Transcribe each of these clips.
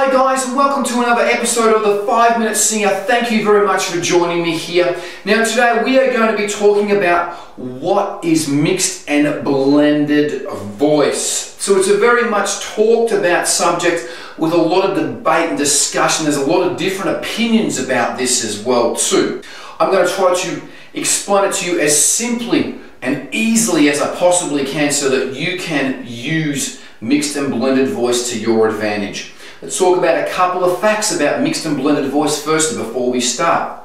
Hi guys, and welcome to another episode of the 5-Minute Singer. Thank you very much for joining me here. Now today we are going to be talking about what is mixed and blended voice. So it's a very much talked about subject with a lot of debate and discussion. There's a lot of different opinions about this as well too. I'm going to try to explain it to you as simply and easily as I possibly can so that you can use mixed and blended voice to your advantage. Let's talk about a couple of facts about mixed and blended voice firstly before we start.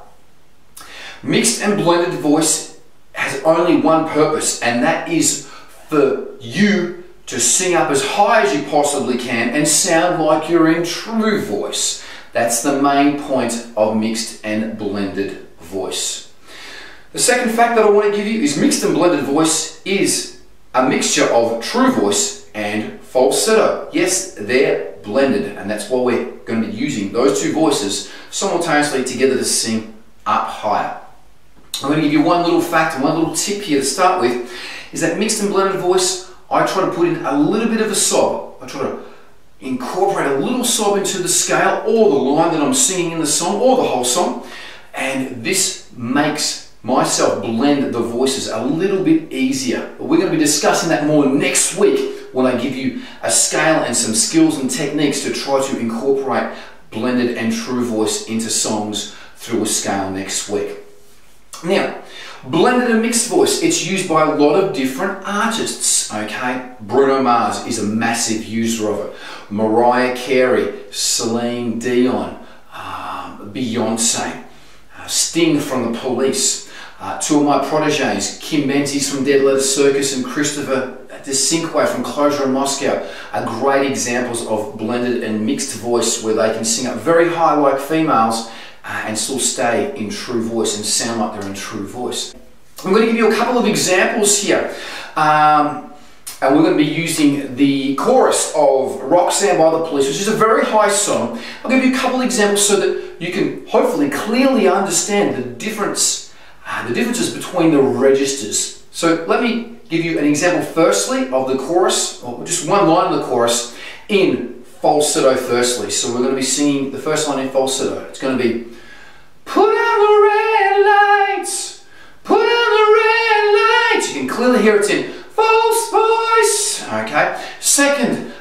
Mixed and blended voice has only one purpose, and that is for you to sing up as high as you possibly can and sound like you're in true voice. That's the main point of mixed and blended voice. The second fact that I want to give you is mixed and blended voice is a mixture of true voice and falsetto. Yes, they're blended, and that's why we're going to be using those two voices simultaneously together to sing up higher. I'm going to give you one little fact and one little tip here to start with, is that mixed and blended voice, I try to put in a little bit of a sob. I try to incorporate a little sob into the scale or the line that I'm singing in the song or the whole song, and this makes myself blend the voices a little bit easier. But we're going to be discussing that more next week when I give you a scale and some skills and techniques to try to incorporate blended and true voice into songs through a scale next week. Now, blended and mixed voice, it's used by a lot of different artists, okay? Bruno Mars is a massive user of it. Mariah Carey, Celine Dion, Beyonce, Sting from the Police, two of my proteges, Kim Menzies from Dead Letter Circus and Christopher DeCinque from Closure in Moscow, are great examples of blended and mixed voice where they can sing up very high like females and still stay in true voice and sound like they're in true voice. I'm going to give you a couple of examples here. And we're going to be using the chorus of Roxanne by the Police, which is a very high song. I'll give you a couple of examples so that you can hopefully clearly understand the differences between the registers. So let me give you an example firstly of the chorus, or just one line of the chorus in falsetto firstly. So we're going to be singing the first line in falsetto. It's going to be, put on the red lights, put on the red lights. You can clearly hear it's in false voice. Okay. Second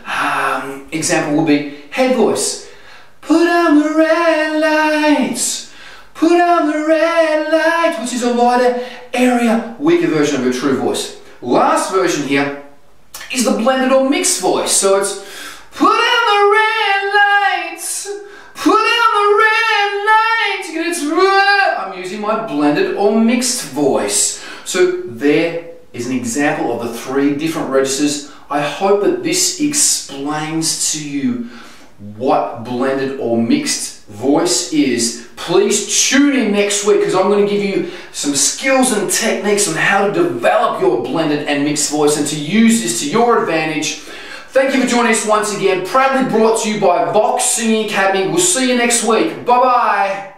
example will be head voice. Put on the red lights, put on the red light, which is a lighter area, weaker version of your true voice. Last version here is the blended or mixed voice. So it's put on the red lights, put on the red lights, and it's I'm using my blended or mixed voice. So there is an example of the three different registers. I hope that this explains to you what blended or mixed voice is. Please tune in next week because I'm going to give you some skills and techniques on how to develop your blended and mixed voice and to use this to your advantage. Thank you for joining us once again. Proudly brought to you by Vox Singing Academy. We'll see you next week. Bye-bye.